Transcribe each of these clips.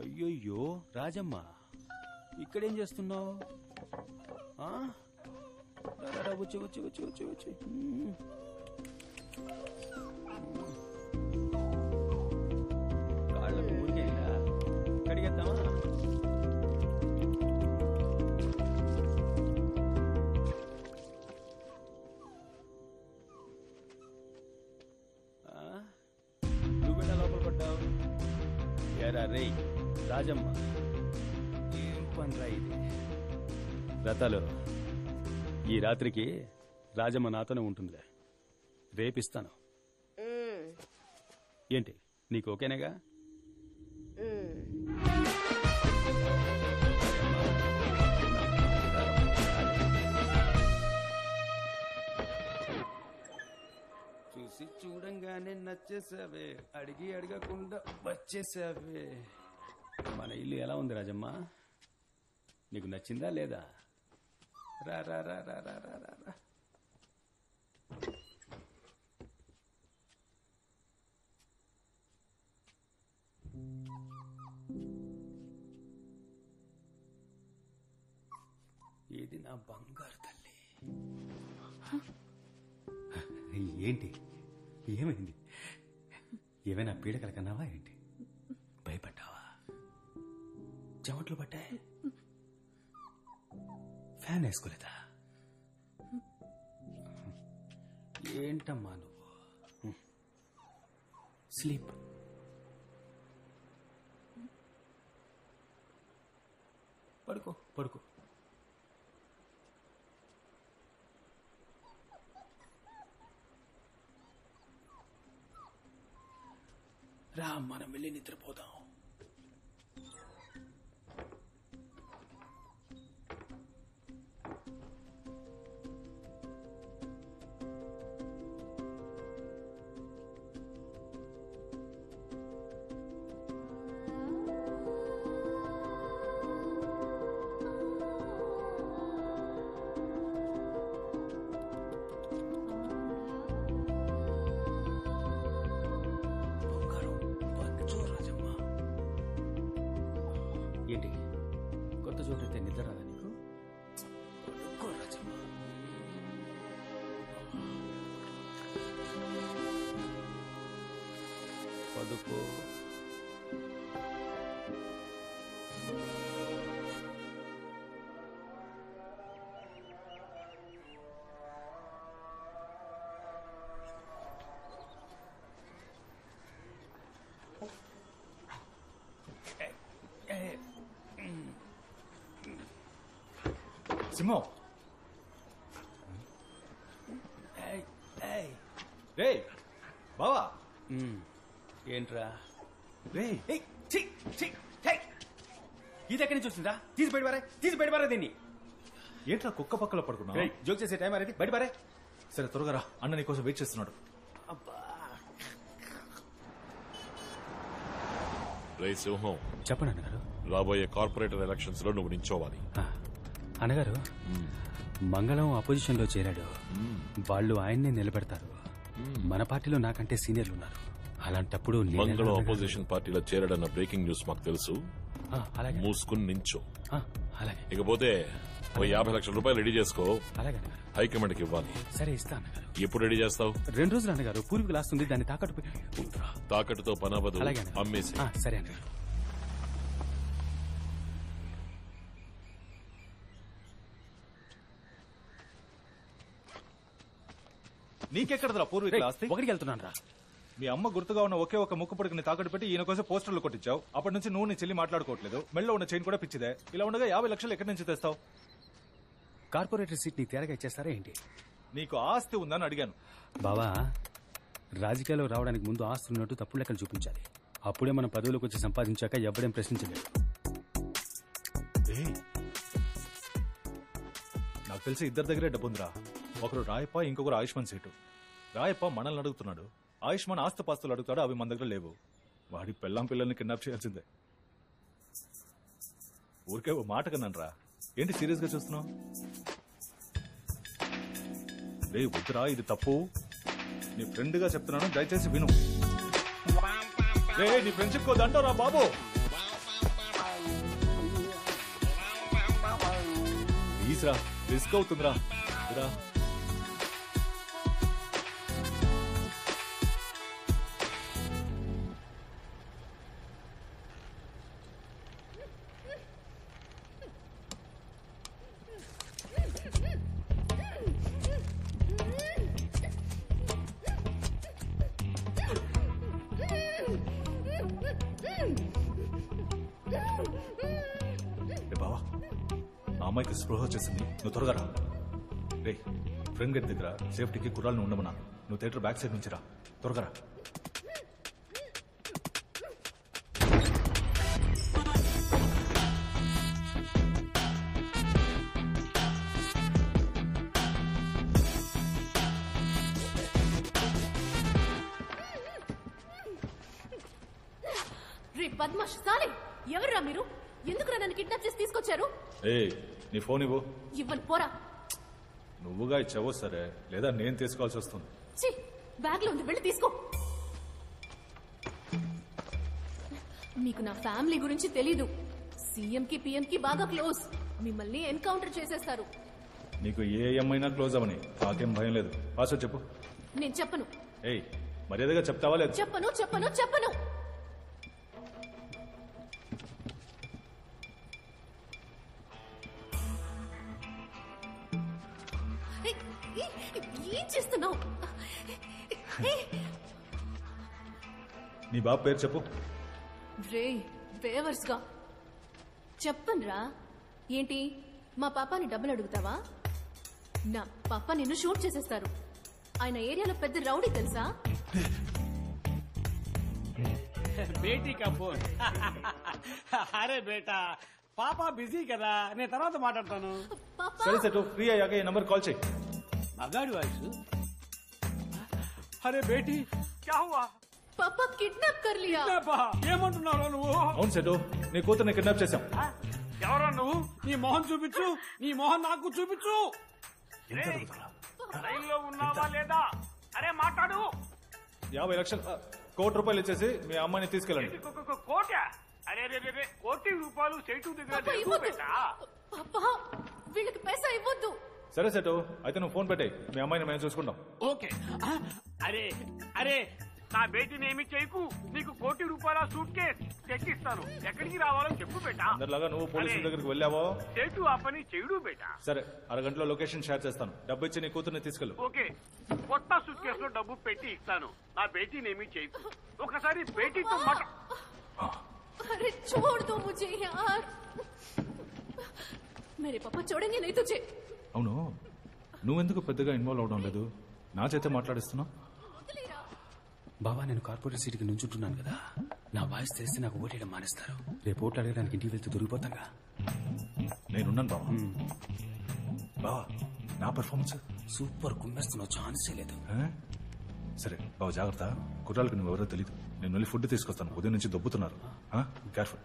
అయ్యయ్యో రాజమ్మ, ఇక్కడేం చేస్తున్నావు? వచ్చి వచ్చి వచ్చి వచ్చి వచ్చి కాళ్ళకు మురికేలా కడిగేద్దామా? నువ్వెలా లోపల పడ్డావు? ఎరా రే రాజమ్మ, ఏం పనిరా ఇది? రథాలు, ఈ రాత్రికి రాజమ్మ నాతోనే ఉంటుందిలే, రేపిస్తాను. ఏంటి నీకు ఓకేనేగా? చూసి చూడంగానే నచ్చేసావే, అడిగి అడగకుండా వచ్చేసావే. మన ఇల్లు ఎలా ఉంది రాజమ్మ? నీకు నచ్చిందా లేదా? రా రా రా రా రా రా రా. ఇది నా బంగారు తల్లి. ఏంటి ఏమైంది? ఏమైనా పీడకల కన్నావా ఏంటి? భయపడ్డావా? చెమట్లు పట్టాయి? ఫ్యాన్ వేసుకోలేదా? ఏంటమ్మా నువ్వు? స్లీప్. పడుకో పడుకో. రా, మనం వెళ్ళి నిద్రపోదాం. ఏంటి కొత్త చోటైతే నిద్ర రాదా నీకు? పడుకో రాజమ్మ. పడుకో. సింహం, రే బావా. ఏంట్రా? రే ఇది ఎక్కడి నుంచి వచ్చిందా? తీసి బయటపారా దీన్ని. ఏంట్రా కుక్క పక్కలో పడుకున్నా? జోక్ చేసే టైం అనేది బయటపారే. సరే త్వరగా రా, అన్న నీకోసం వెయిట్ చేస్తున్నాడు. రే సింహం, చెప్పండి అన్నగారు. రాబోయే కార్పొరేటర్ ఎలక్షన్స్ లో నువ్వు నించోవాలి. అన్నగారు, మంగళం అపోజిషన్ లో చేరాడు. వాళ్ళు ఆయన్నే నిలబెడతారు. మన పార్టీలో నాకంటే సీనియర్లు ఉన్నారు. అలాంటప్పుడు మంగళం అపోజిషన్ పార్టీలో చేరాడన్న బ్రేకింగ్ న్యూస్ మాకు తెలుసు. మూసుకుని నించో. ఇకపోతే 50 లక్షల రూపాయలు రెడీ చేసుకో. హైకమాండ్కి ఇవ్వాలి. సరే ఇస్తా అన్నగారు. ఎప్పుడు రెడీ చేస్తావు? 2 రోజులు అన్నగారు. పూర్వీకులు ఆస్తుంది, దాన్ని తాకట్టుతో పనవదు, అమ్మేసి. సరే అన్నగారు. నీకెక్కడదా పూర్వీకుల ఆస్తి? ఒకటికి వెళ్తున్నాను రా. మీ అమ్మ గుర్తుగా ఉన్న ఒకే ఒక ముక్కు పొడికిని తాకట్టు పెట్టి ఈయన కోసం పోస్టర్లు కొట్టించావు. అప్పటి నుంచి నువ్వు నీ చెల్లి మాట్లాడుకోవట్లేదు. మెళ్ళలో ఉన్న చైన్ కూడా పిచ్చిదే. ఇలా ఉండగా 50 లక్షలు ఎక్కడి నుంచి తెస్తావు? కార్పొరేటర్ సీట్ నీకు తేరగా ఇచ్చేస్తారా ఏంటి? నీకు ఆస్తి ఉందని అడిగాను. బావా, రాజకీయాల్లో రావడానికి ముందు ఆస్తి ఉన్నట్టు తప్పుడు లెక్కలు చూపించాలి. అప్పుడే మనం పదవులకు వచ్చి సంపాదించాక ఎవడేం ప్రశ్నించలేదు. నాకు తెలిసి ఇద్దరి దగ్గరే డబ్బుందిరా. ఒకరు రాయప్ప, ఇంకొకరు ఆయుష్మాన్ సీటు. రాయప్ప మనల్ని అడుగుతున్నాడు, ఆయుష్మాన్ ఆస్తుపాస్తులు అడుగుతాడు. అవి మన దగ్గర లేవు. వాడి పెళ్ళాం పిల్లల్ని కిడ్నాప్ చేయాల్సిందే. ఊరికే ఓ మాట కన్నాను రా. ఏంటి సీరియస్ గా చూస్తున్నావు? రే వద్దురా, ఇది తప్పు. నీ ఫ్రెండ్ గా చెప్తున్నాను, దయచేసి విను. రే నీ ఫ్రెండ్షిప్ కోదంటారా బాబు? ప్లీజ్ రా, రిస్క్ అవుతుందిరా. రా. బావా, ఆ అమ్మాయికి స్పృహ వచ్చేసింది, నువ్వు త్వరగా రా. రే, ఫ్రెండ్ గేట్ దగ్గర సేఫ్టీకి కుర్రాలను ఉండమన్నాను. నువ్వు థియేటర్ బ్యాక్ సైడ్ నుంచి రా, త్వరగా రా. బద్మాష్ సాలే, ఎవర్రా మీరు? ఎందుకురా నన్ను కిడ్నాప్ చేసి తీసుకొచ్చారు? నీ ఫోన్ ఇవ్వు. ఇవ్వను, పోరా. నువ్వుగా ఇచ్చావో సరే, లేదా నేను తీసుకోవాల్సి వస్తుంది. బ్యాగ్ లో ఉంది, వెళ్ళి తీసుకో. మీకు నా ఫ్యామిలీ గురించి తెలీదు. సీఎం కి పిఎం కి బాగా క్లోజ్. మిమ్మల్ని ఎన్కౌంటర్ చేసేస్తారు. నీకు ఏ ఏమైనా క్లోజ్ అవని, నాకేం భయం లేదు. పాస్వర్డ్ చెప్పు. నేను చెప్పను. మర్యాదగా చెప్తావా లేదు? చెప్పను చెప్పను చెప్పను. ఏం చేస్తున్నావు? నీ బాబు పేరు చెప్పు. రే, ఫేవర్స్ గా చెప్పనురా. ఏంటి, మా పాపాని డబ్బులు అడుగుతావా? నా పాప నిన్ను షూట్ చేసేస్తారు. ఆయన ఏరియాలో పెద్ద రౌడీ తెలుసా? బేటీ కా ఫోన్. అరే బేటా, పాపా బిజీ కదా, నేను తర్వాత మాట్లాడతాను. సరే సెట్, ఫ్రీ అయ్యాక ఈ నంబర్ కాల్ చేయి. మగాడి వాయిస్. అరే బేటీ, క్యా హువా? పాపా కిడ్నాప్ కర్ లియా. ఏమంటున్నావు నువ్వు? అవును సెట్, నీ కూతుర్ని కిడ్నాప్ చేశాం. ఎవరా నువ్వు? నీ మొహం చూపించు, నీ మొహం నాకు చూపించు. లైన్లో ఉన్నావా లేదా? అరే మాట్లాడు. 50 లక్షలు, ₹1,00,00,000 ఇచ్చేసి మీ అమ్మాయిని తీసుకెళ్ళండి. కోట? అరే ₹1,00,00,000 సేటు దగ్గర పాపా, వీళ్ళకి పైసా ఇవ్వద్దు. సరే సెట్, అయితే నువ్వు ఫోన్ పెట్టే, మీ అమ్మాయిని మేము చూసుకుంటాం. ఓకే. అరే అరే, నా బేటీని ఏమి చేయకు. నీకు ₹1,00,00,000 సూట్ కేస్ తెచ్చిస్తాను. ఎక్కడికి రావాలో చెప్పు బేటా. అందరిలాగా నువ్వు పోలీసుల దగ్గరికి వెళ్ళావో? సేటు ఆ పని చెయ్యడు బేటా. సరే, అరగంటలో లొకేషన్ షేర్ చేస్తాను. డబ్బు ఇచ్చి నీ కూతుర్ని తీసుకెళ్ళు. ఓకే, కొత్త సూట్ కేసు లో డబ్బు పెట్టి ఇస్తాను. నా బేటీని ఏమి చేయకు. ఒకసారి బేటీతో మాట. अरे छोड़ दो मुझे यार, मेरे पापा छोड़ेंगे नहीं तुझे. అవును, నువ్వెందుకు పెద్దగా ఇన్వాల్వ్ అవడం లేదు? నా చేత మాట్లాడిస్తున్నావు. బాబా, నేను కార్పొరేట్ సీట్కి నుంచుంటున్నాను కదా, నా వాయిస్ తెలిస్తే నాకు ఓటేయడం మానేస్తారు. రేపు ఓట్లు అడగడానికి ఇంటికి వెళ్తే దొరికిపోతాగా. నేనున్నాను బావా. బావా, నా పర్ఫార్మెన్స్ సూపర్, కుమ్మేస్తున్నావు, ఛాన్సే లేదు. సరే బావ, జాగ్రత్త. కుర్రాళ్ళకి నువ్వెవరో తెలీదు. నేను వెళ్ళి ఫుడ్ తీసుకొస్తాను. ఉదయం నుంచి దొబ్బుతున్నారు. కేర్ఫుల్.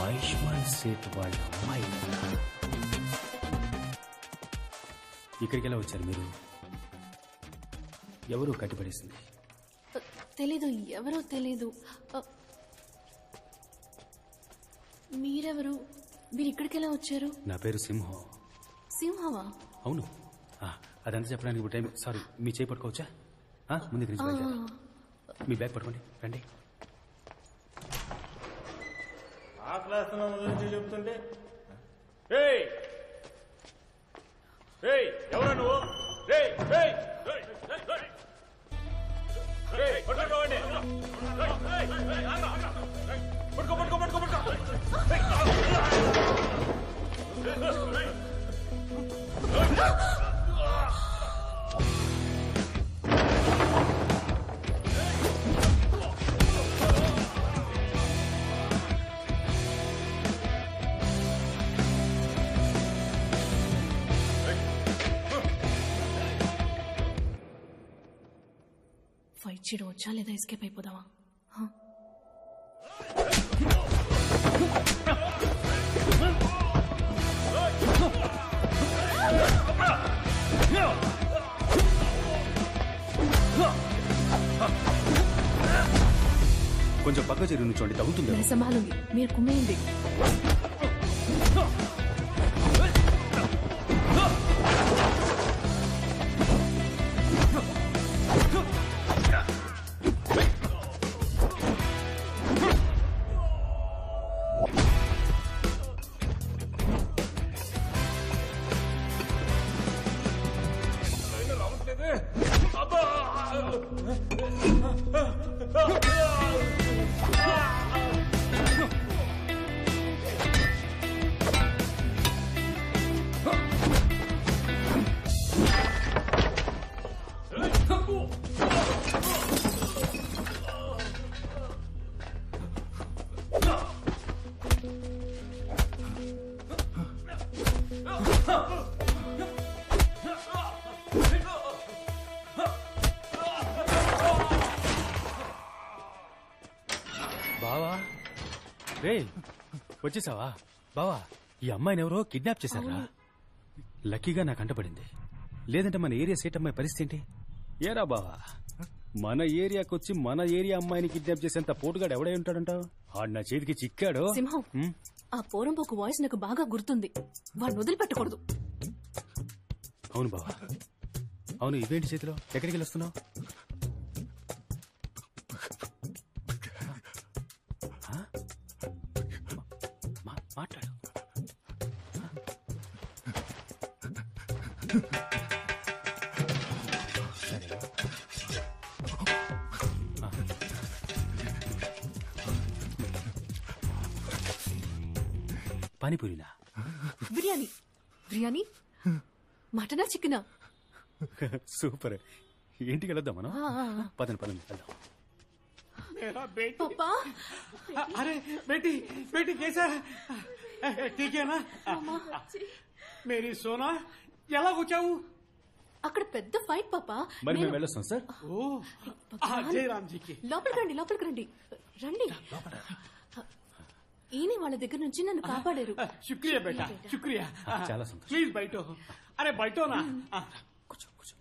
ఆయుష్మాన్ సేట్ వాళ్ళ అమ్మాయి ఇక్కడికి ఎలా వచ్చారు మీరు? ఎవరు కట్టిపడేసింది? తెలీదు, ఎవరో తెలీదు. మీరెవరు? మీరు ఇక్కడికి ఎలా వచ్చారు? నా పేరు సింహం. సింహవా? అవును. అదంతా చెప్పడానికి ఇప్పుడు టైం. సారీ, మీ చేయి పట్టుకోవచ్చా? ముందు ఇక్కడి నుంచి బయలుదేరాలి. మీ బ్యాగ్ పట్టుకోండి, రండి. ఆ క్లాస్ గురించి చెప్తుంటే ఎవరా నువ్వు? ఫైట్ చేయడం వచ్చా లేదా ఎస్కేప్ అయిపోదావా? కొంచెం పక్క చెరువు నుంచోండి, తగ్గుతుంది. సంభాలుంది, మీరు కుమ్మేయండి. బావా, రే వచ్చేసావా? బావా, ఈ అమ్మాయిని ఎవరో కిడ్నాప్ చేశారా? లక్కీగా నాకు అంటపడింది, లేదంటే మన ఏరియా సేట్ అమ్మాయి పరిస్థితి ఏంటి? ఏరా బావా, మన ఏరియాకి వచ్చి మన ఏరియా అమ్మాయిని కిడ్నాప్ చేసేంత పోటుగాడు ఎవడై ఉంటాడంటావు? ఆడు నా చేతికి చిక్కాడు. సింహం, ఆ పోరంపోకు వాయిస్ నాకు బాగా గుర్తుంది. వాడిని వదిలిపెట్టకూడదు. అవును బావా, అవును. ఇవేంటి చేతిలో? ఎక్కడికి వెళ్ళొస్తున్నావు? మాట్లాడు. పానీపూరినా? బిర్యానీ. బిర్యానీ? మటనా చికెనా? సూపర్. ఏంటికి వెళ్దాం మనం? పదండి పదండి వెళ్దాం. पापा, अरे बेटी बेटी कैसा है? ठीक है ना? मेरी सोना ఎలా వచ్చావు? అక్కడ పెద్ద ఫైట్ పాపా. మరి మేము వెళ్ళొస్తాం సార్. జయరామ్జీకి లోపలికి రండి, లోపలికి రండి. రండి. ఈయన వాళ్ళ దగ్గర నుంచి నన్ను కాపాడారు. శుక్రియా బేటా, శుక్రియా. చాలా సంతోషం. ప్లీజ్ బయటో. అరే బయటోనా? కూర్చో కూర్చో.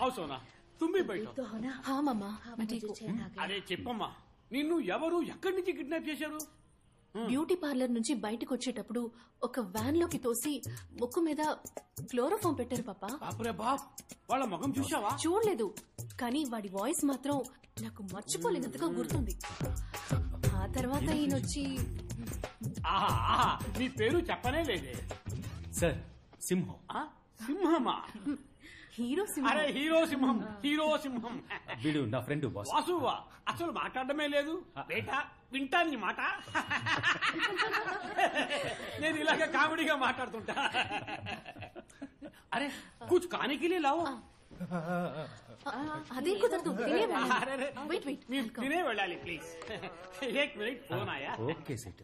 आओ सोना, तुम भी बैठो. हाँ मामा, मैं ठीक हूँ. అరే చెప్పమ్మా, నిన్ను ఎవరు ఎక్కడి నుంచి కిడ్నాప్ చేశారు? బ్యూటీ పార్లర్ నుంచి బయటకు వచ్చేటప్పుడు ఒక వ్యాన్ లోకి తోసి ముక్కు మీద క్లోరోఫామ్ పెట్టారు పాపా. బాపురే బాప్, వాళ్ళ ముఖం చూసావా? చూడలేదు, కానీ వాడి వాయిస్ మాత్రం నాకు మర్చిపోలేనంతగా గుర్తుంది. ఆ తర్వాత ఈయనొచ్చి నీ పేరు చెప్పనే లేదే. సార్, సింహం. సింహమా? హీరో సింహం. అరే హీరో సింహం, హీరో సింహం. వీడు నా ఫ్రెండ్ బాస్. వాసువా? అసలు మాట్లాడమే లేదు బేటా, వింటాను నీ మాట. నేను ఇలాగ కామెడీగా మాట్లాడుతుంటా. అరే కుछ खाने के लिए लाओ. అదే కుదరదు, తినే వెళ్ళాలి. అరే వెయిట్ వెయిట్, మీరు తినే వెళ్ళాలి ప్లీజ్. एक मिनट फोन आया. Okay set.